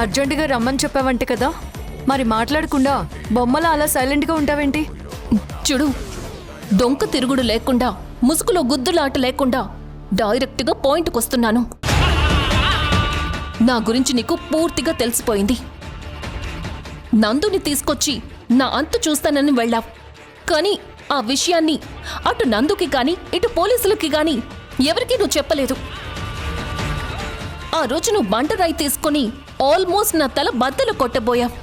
అర్జెంటుగా రమ్మని చెప్పావంటే కదా, మరి మాట్లాడకుండా బొమ్మలా అలా సైలెంట్గా ఉంటావేంటి? చూడు, డొంక తిరుగుడు లేకుండా, ముసుగులో గుద్దులాట లేకుండా డైరెక్ట్గా పాయింట్కి వస్తున్నాను. నా గురించి నీకు పూర్తిగా తెలిసిపోయింది. నందుని తీసుకొచ్చి నా అంతు చూస్తానని వెళ్ళావు, కానీ ఆ విషయాన్ని అటు నందుకి గాని ఇటు పోలీసులకి గాని ఎవరికీ నువ్వు చెప్పలేదు. ఆ రోజు నువ్వు బండరాయి తీసుకొని ఆల్మోస్ట్ నా తల బద్దలు కొట్టబోయావు.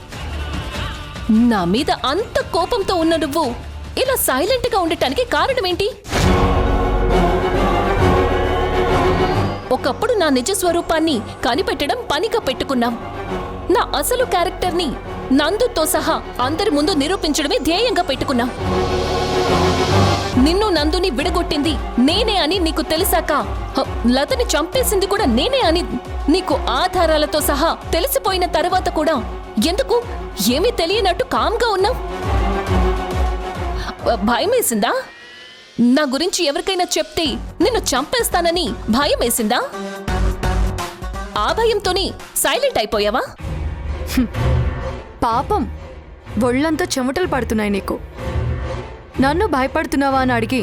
నా మీద అంత కోపంతో ఉన్న నువ్వు ఇలా సైలెంట్గా ఉండటానికి కారణమేంటి? ఒకప్పుడు నా నిజ స్వరూపాన్ని కనిపెట్టడం పనిగా పెట్టుకున్నాం. నా అసలు క్యారెక్టర్ని నందుతో సహా అందరి ముందు నిరూపించడమే ధ్యేయంగా పెట్టుకున్నాం. నిన్ను నందుని విడగొట్టింది నేనే అని నీకు తెలిసాక, లతని చంపేసింది కూడా నేనే అని నీకు ఆధారాలతో సహా తెలిసిపోయిన తర్వాత కూడా ఎందుకు ఏమీ తెలియనట్టు కామ్గా ఉన్నావు? భయమేసిందా? నా గురించి ఎవరికైనా చెప్తే నిన్ను చంపేస్తానని భయమేసిందా? ఆ భయంతోనే సైలెంట్ అయిపోయావా? పాపం, ఒళ్ళంతా చెమటలు పడుతున్నాయి నీకు. నన్ను భయపడుతున్నావా అని అడిగి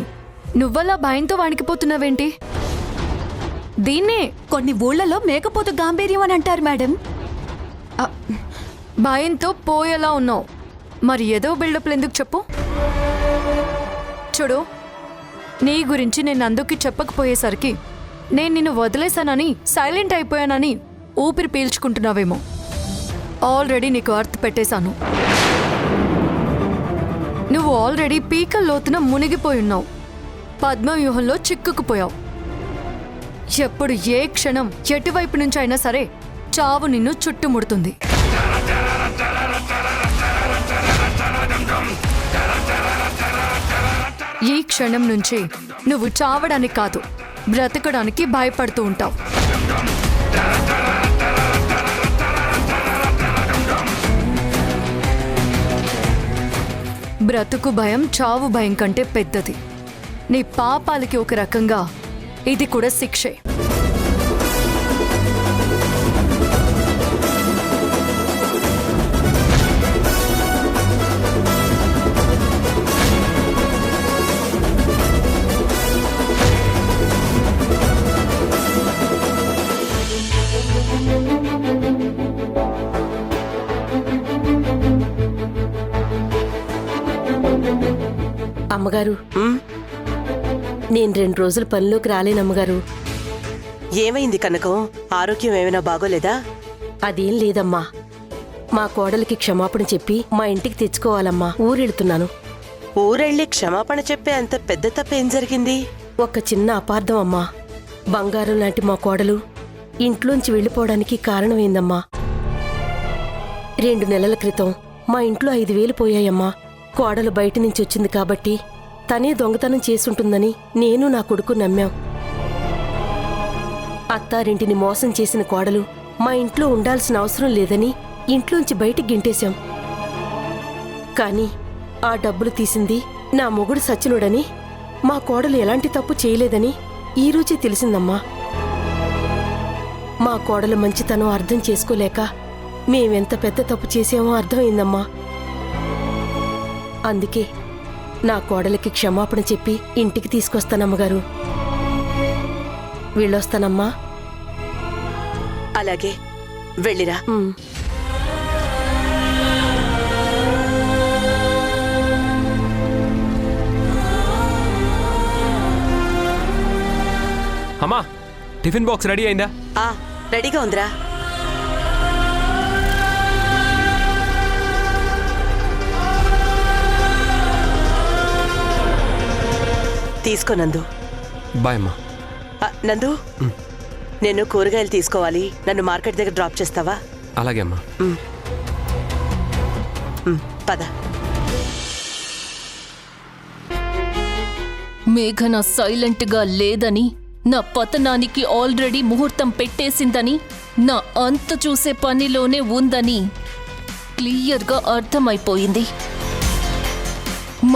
నువ్వలా భయంతో వణికిపోతున్నావేంటి? దీన్నే కొన్ని ఊళ్ళలో మేకపోతు గాంభీర్యం అని అంటారు మేడం. భయంతో పోయేలా ఉన్నావు. మరి ఏదో బిల్డప్లు ఎందుకు చెప్పు? చూడు, నీ గురించి నేను అందుకు చెప్పకపోయేసరికి నేను నిన్ను వదిలేశానని, సైలెంట్ అయిపోయానని ఊపిరి పీల్చుకుంటున్నావేమో. ఆల్రెడీ నీకు అర్త్ పెట్టేశాను. నువ్వు ఆల్రెడీ పీకల లోతున మునిగిపోయి ఉన్నావు. పద్మవ్యూహంలో చిక్కుకుపోయావు. ఎప్పుడు ఏ క్షణం ఎటువైపు నుంచి అయినా సరే చావు నిన్ను చుట్టుముడుతుంది. ఈ క్షణం నుంచి నువ్వు చావడానికి కాదు, బ్రతకడానికి భయపడుతూ ఉంటావు. బ్రతుకు భయం చావు భయం కంటే పెద్దది. నీ పాపాలకి ఒక రకంగా ఇది కూడా శిక్షే. అమ్మగారు, నేను 2 రోజులు పనిలోకి రాలేనమ్మగారు. ఏమైంది కనకం? ఆరోగ్యం ఏమైనా బాగోలేదా? అదేం లేదమ్మా. మా కోడలికి క్షమాపణ చెప్పి మా ఇంటికి తెచ్చుకోవాలమ్మా. ఊరెళ్తున్నాను. ఊరెళ్ళి క్షమాపణ చెప్పే అంత పెద్ద తప్పేం జరిగింది? ఒక చిన్న అపార్థం అమ్మా. బంగారం లాంటి మా కోడలు ఇంట్లోంచి వెళ్ళిపోవడానికి కారణమైందమ్మా. 2 నెలల క్రితం మా ఇంట్లో 5,000 పోయాయమ్మా. కోడలు బయట నుంచి వచ్చింది కాబట్టి తనే దొంగతనం చేసుంటుందని నేను నా కొడుకు నమ్మాం. అత్తారింటిని మోసం చేసిన కోడలు మా ఇంట్లో ఉండాల్సిన అవసరం లేదని ఇంట్లోంచి బయటికి గింటేశాం. కానీ ఆ డబ్బులు తీసింది నా మొగుడు సచ్చినుడని, మా కోడలు ఎలాంటి తప్పు చేయలేదని ఈరోజే తెలిసిందమ్మా. మా కోడలు మంచితనం అర్థం చేసుకోలేక మేమెంత పెద్ద తప్పు చేసామో అర్థమైందమ్మా. అందుకే నా కోడలికి క్షమాపణ చెప్పి ఇంటికి తీసుకొస్తానమ్మగారు. వెళ్ళొస్తానమ్మా. అలాగే, వెళ్ళిరా. అమ్మా, టిఫిన్ బాక్స్ రెడీ అయిందా? రెడీగా ఉందిరా. తీసుకో నందు. బాయ్ అమ్మా. నందు, నేను కూరగాయలు తీసుకోవాలి. నన్ను మార్కెట్ దగ్గర డ్రాప్ చేస్తావా? అలాగే అమ్మా. పద. మేఘన సైలెంట్గా లేదని, నా పతనానికి ఆల్రెడీ ముహూర్తం పెట్టేసిందని, నా అంత చూసే పనిలోనే ఉందని క్లియర్గా అర్థమైపోయింది.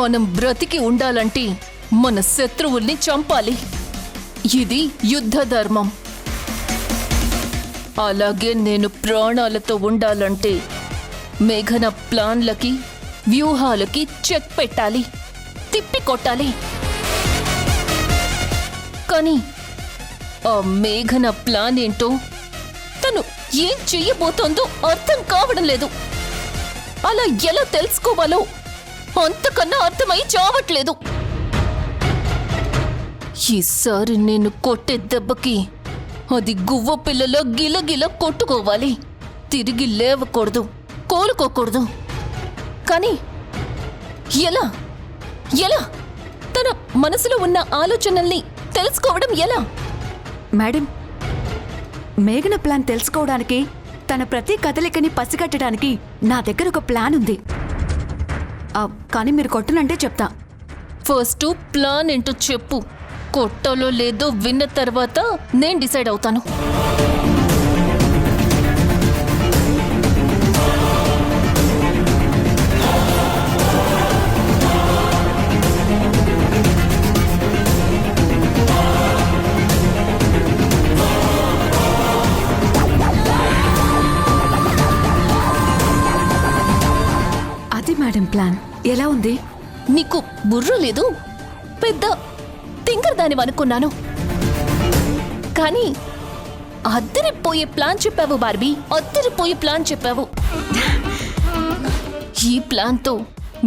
మనం బ్రతికి ఉండాలంటే మన శత్రువుల్ని చంపాలి. ఇది యుద్ధ ధర్మం. అలాగే నేను ప్రాణాలతో ఉండాలంటే మేఘన ప్లాన్లకి వ్యూహాలకి చెక్ పెట్టాలి, తిప్పి కొట్టాలి. కానీ ఆ మేఘన ప్లాన్ ఏంటో, తను ఏం చెయ్యబోతోందో అర్థం కావడం లేదు. అలా ఎలా తెలుసుకోవాలో అంతకన్నా అర్థమై చావట్లేదు. ఈసారి నేను కొట్టే దెబ్బకి అది గువ్వ పిల్లలో గిలగిల కొట్టుకోవాలి. తిరిగి లేవకూడదు, కోలుకోకూడదు. కానీ ఎలా ఎలా తన మనసులో ఉన్న ఆలోచనల్ని తెలుసుకోవడం ఎలా? మేడం, మేఘన ప్లాన్ తెలుసుకోవడానికి, తన ప్రతి కదలికని పసిగట్టడానికి నా దగ్గర ఒక ప్లాన్ ఉంది. కానీ మీరు కొట్టనంటే చెప్తా. ఫస్ట్ ప్లాన్ ఏంటో చెప్పు. కొట్టాలో లేదో విన్న తర్వాత నేను డిసైడ్ అవుతాను. అది మేడం ప్లాన్. ఎలా ఉంది? నీకు బుర్ర లేదు, పెద్ద తింగర్ దాని అనుకున్నాను. కానీ అద్దరిపోయే ప్లాన్ చెప్పావు బార్బీ, అద్దరిపోయే ప్లాన్ చెప్పావు. ఈ ప్లాన్తో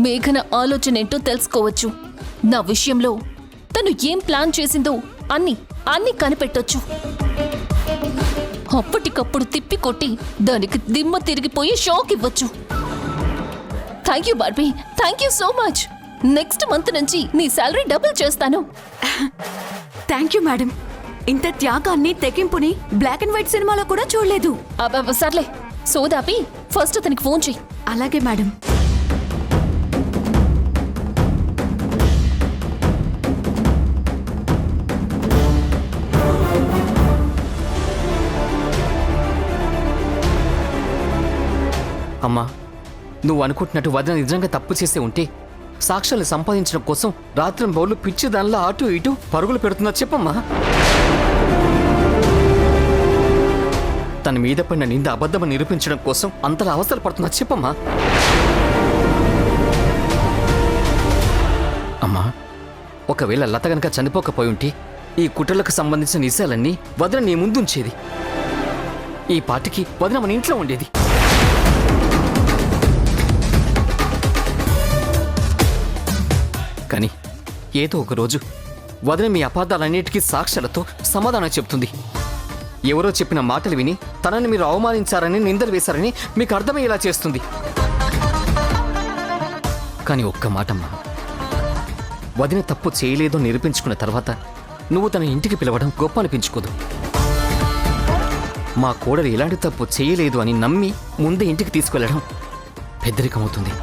మేఘన ఆలోచన ఏంటో తెలుసుకోవచ్చు. నా విషయంలో తను ఏం ప్లాన్ చేసిందో అన్ని అన్ని కనిపెట్టొచ్చు. అప్పటికప్పుడు తిప్పి కొట్టి దానికి దిమ్మ తిరిగిపోయి షాక్ ఇవ్వచ్చు. Thank you Barbie, thank you so much. Next month నుంచి నీ శాలరీ డబుల్ చేస్తాను. Thank you madam. ఇంత త్యాగాన్ని, తెగింపుని బ్లాక్ అండ్ వైట్ సినిమాలో కూడా చూడలేదు. సర్లే, సోదాపి ఫస్ట్ అతనికి ఫోన్ చెయ్యి. అలాగే మేడం. అమ్మా, నువ్వు అనుకుంటున్నట్టు వదిన నిజంగా తప్పు చేస్తే ఉంటే సాక్ష్యాలు సంపాదించడం కోసం రాత్రి బౌళ్ళు పిచ్చి దానిలో అటు ఇటు పరుగులు పెడుతున్నా చెప్పమ్మా. తన మీద పడిన నింద అబద్ధమని నిరూపించడం కోసం అంతలా అవసరం పడుతున్నా చెప్పమ్మా. అమ్మా, ఒకవేళ లత గనక చనిపోకపోయి ఉంటే ఈ కుట్రలకు సంబంధించిన విషయాలన్నీ వదిన నీ ముందుంచేది. ఈ పాటికి వదిన మన ఇంట్లో ఉండేది. కానీ ఏదో ఒకరోజు వదిన మీ అపార్థాలన్నిటికీ సాక్ష్యాలతో సమాధానం చెప్తుంది. ఎవరో చెప్పిన మాటలు విని తనని మీరు అవమానించారని, నిందలు వేశారని మీకు అర్థమయ్యేలా చేస్తుంది. కానీ ఒక్క మాటమ్మా, వదిన తప్పు చేయలేదో నిరూపించుకున్న తర్వాత నువ్వు తన ఇంటికి పిలవడం గొప్ప అనిపించుకోదు. మా కోడలు ఎలాంటి తప్పు చేయలేదు అని నమ్మి ముందే ఇంటికి తీసుకెళ్లడం పెద్దరికమవుతుంది.